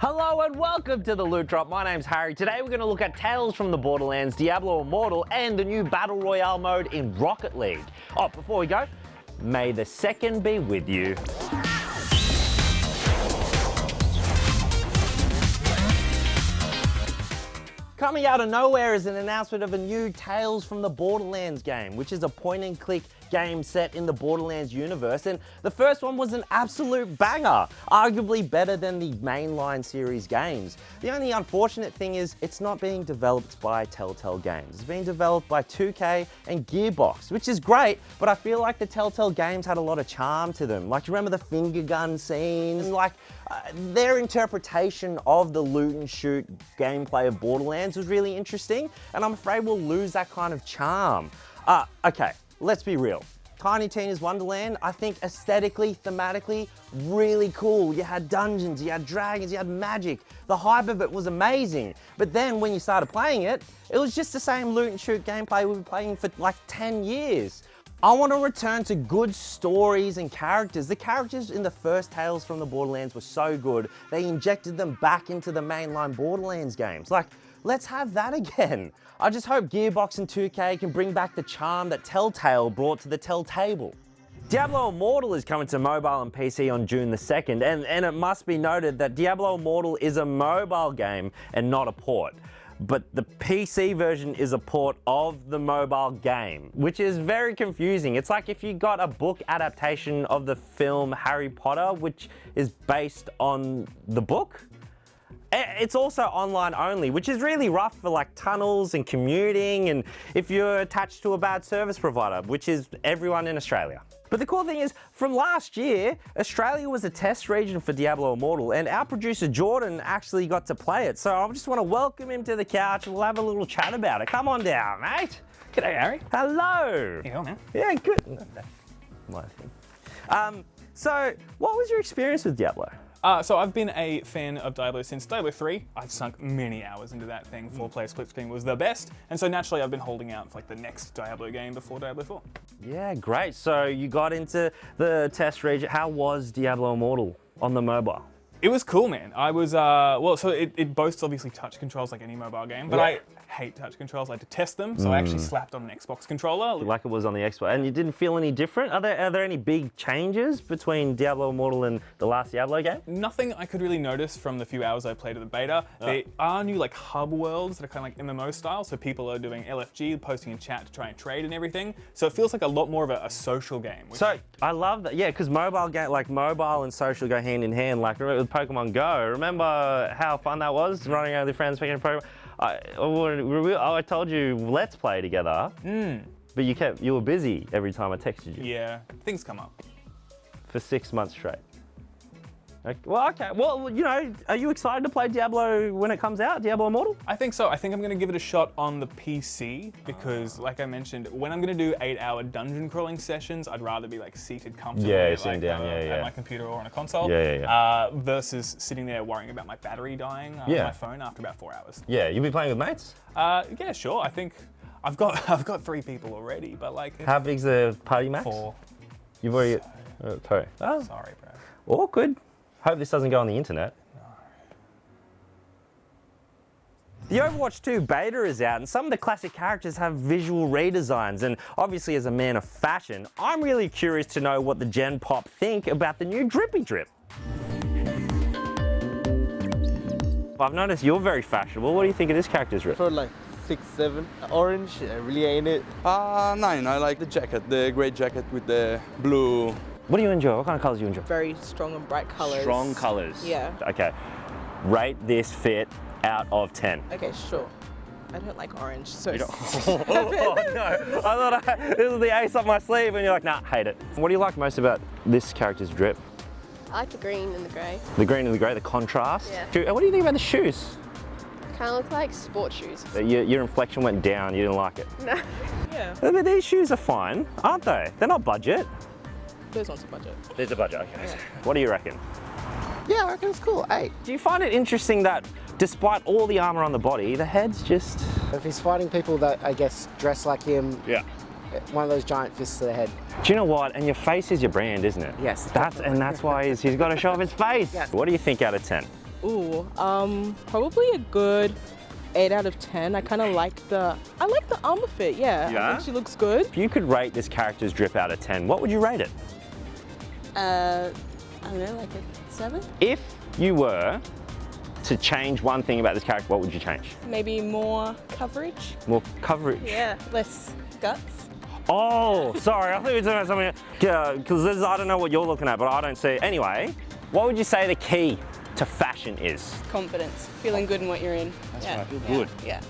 Hello and welcome to the Loot Drop. My name's Harry. Today we're going to look at Tales from the Borderlands, Diablo Immortal, and the new Battle Royale mode in Rocket League. Oh, before we go, may the second be with you. Coming out of nowhere is an announcement of a new Tales from the Borderlands game, which is a point-and-click game set in the Borderlands universe, and the first one was an absolute banger, arguably better than the mainline series games. The only unfortunate thing is it's not being developed by Telltale Games. It's being developed by 2K and Gearbox, which is great, but I feel like the Telltale games had a lot of charm to them. Like, remember the finger gun scenes? And their interpretation of the loot and shoot gameplay of Borderlands was really interesting, and I'm afraid we'll lose that kind of charm. Okay, let's be real. Tiny Tina's Wonderland, I think aesthetically, thematically, really cool. You had dungeons, you had dragons, you had magic. The hype of it was amazing. But then when you started playing it, it was just the same loot and shoot gameplay we've been playing for like 10 years. I want to return to good stories and characters. The characters in the first Tales from the Borderlands were so good, they injected them back into the mainline Borderlands games. Like, let's have that again. I just hope Gearbox and 2K can bring back the charm that Telltale brought to the Telltable. Diablo Immortal is coming to mobile and PC on June the 2nd, and it must be noted that Diablo Immortal is a mobile game and not a port. But the PC version is a port of the mobile game, which is very confusing. It's like if you got a book adaptation of the film Harry Potter, which is based on the book. It's also online only, which is really rough for like tunnels and commuting, and if you're attached to a bad service provider, which is everyone in Australia. But the cool thing is, from last year, Australia was a test region for Diablo Immortal, and our producer Jordan actually got to play it. So I just want to welcome him to the couch and we'll have a little chat about it. Come on down, mate. G'day, Harry. Hello. Yeah, man. Yeah, good. My thing. So what was your experience with Diablo? So I've been a fan of Diablo since Diablo 3. I've sunk many hours into that thing. 4-player split screen was the best. And so naturally I've been holding out for like the next Diablo game before Diablo 4. Yeah, great. So you got into the test region. How was Diablo Immortal on the mobile? It was cool, man. I was, so it boasts obviously touch controls like any mobile game, but I hate touch controls. I detest them, so I actually slapped on an Xbox controller. Like it was on the Xbox. And you didn't feel any different? Are there any big changes between Diablo Immortal and the last Diablo game? Nothing I could really notice from the few hours I played of the beta. There are new like hub worlds that are kind of like MMO style, so people are doing LFG, posting in chat to try and trade and everything. So it feels like a lot more of a social game. So I love that, yeah, because mobile and social go hand in hand. Like remember with Pokemon Go, remember how fun that was, running around with your friends picking Pokemon? I told you let's play together, but you were busy every time I texted you. Yeah, things come up. For 6 months straight. Okay. Well, you know, are you excited to play Diablo when it comes out, Diablo Immortal? I think so. I think I'm going to give it a shot on the PC because, like I mentioned, when I'm going to do 8-hour dungeon crawling sessions, I'd rather be like seated comfortably at my computer or on a console versus sitting there worrying about my battery dying on my phone after about 4 hours. Yeah, you'll be playing with mates? Yeah, sure. I think I've got 3 people already, but like... How big's the party max? 4. You've already... Sorry, bro. Awkward. Hope this doesn't go on the internet. No. The Overwatch 2 beta is out, and some of the classic characters have visual redesigns, and obviously as a man of fashion, I'm really curious to know what the Gen Pop think about the new Drippy Drip. I've noticed you're very fashionable. What do you think of this character's drip? For like 6, 7, orange, I really ain't it. 9, I like the jacket, the grey jacket with the blue. What do you enjoy? What kind of colours do you enjoy? Very strong and bright colours. Strong colours? Yeah. Okay. Rate this fit out of 10. Okay, sure. I don't like orange, so... Oh, no. I thought this was the ace up my sleeve, and you're like, nah, hate it. What do you like most about this character's drip? I like the green and the grey. The green and the grey, the contrast? Yeah. What do you think about the shoes? Kind of look like sport shoes. Your inflection went down, you didn't like it? No. Yeah. But these shoes are fine, aren't they? They're not budget. Those ones are budget. There's a budget, okay. Yeah. What do you reckon? Yeah, I reckon it's cool. 8. Do you find it interesting that despite all the armour on the body, the head's just... If he's fighting people that, I guess, dress like him, one of those giant fists to the head. Do you know what? And your face is your brand, isn't it? Yes. That's why he's got to show off his face. Yes. What do you think out of 10? Ooh, probably a good 8 out of 10. I kind of like the armor fit. Yeah. Yeah? I think she looks good. If you could rate this character's drip out of 10, what would you rate it? I don't know, like a 7? If you were to change one thing about this character, what would you change? Maybe more coverage. More coverage. Yeah, less guts. Oh, sorry, I thought you were talking about something. Yeah, because I don't know what you're looking at, but I don't see it. Anyway, what would you say the key to fashion is? Confidence, feeling good in what you're in. That's yeah. right, feel good. Yeah.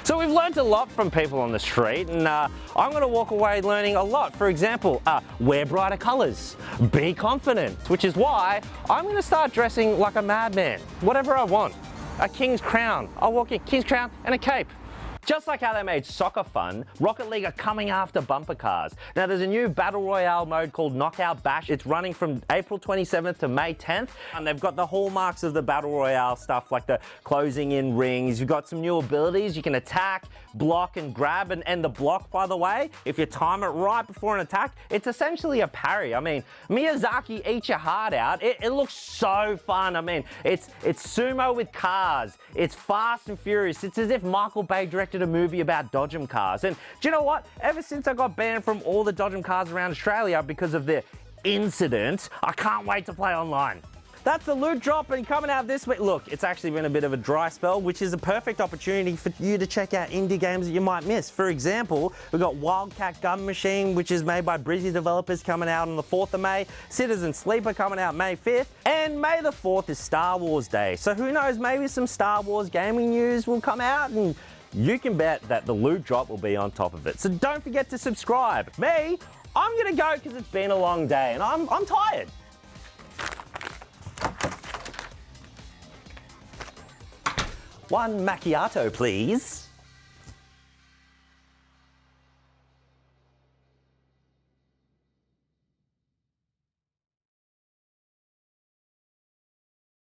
So we've learned a lot from people on the street, and I'm going to walk away learning a lot. For example, wear brighter colours, be confident, which is why I'm going to start dressing like a madman, whatever I want. A king's crown, I'll walk in, king's crown and a cape. Just like how they made soccer fun, Rocket League are coming after bumper cars. Now there's a new Battle Royale mode called Knockout Bash. It's running from April 27th to May 10th. And they've got the hallmarks of the Battle Royale stuff like the closing in rings. You've got some new abilities. You can attack, block and grab. And the block, by the way, if you time it right before an attack, it's essentially a parry. I mean, Miyazaki eats your heart out. It looks so fun. I mean, it's sumo with cars. It's fast and furious. It's as if Michael Bay directed a movie about dodgem cars. And do you know what? Ever since I got banned from all the dodgem cars around Australia because of the incident, I can't wait to play online. That's the loot drop and coming out this week. Look, it's actually been a bit of a dry spell, which is a perfect opportunity for you to check out indie games that you might miss. For example, we've got Wildcat Gun Machine, which is made by Brizzy developers, coming out on the 4th of May. Citizen Sleeper coming out May 5th. And May the 4th is Star Wars Day. So who knows, maybe some Star Wars gaming news will come out, and you can bet that the loot drop will be on top of it. So don't forget to subscribe. Me, I'm gonna go because it's been a long day and I'm tired. One macchiato, please.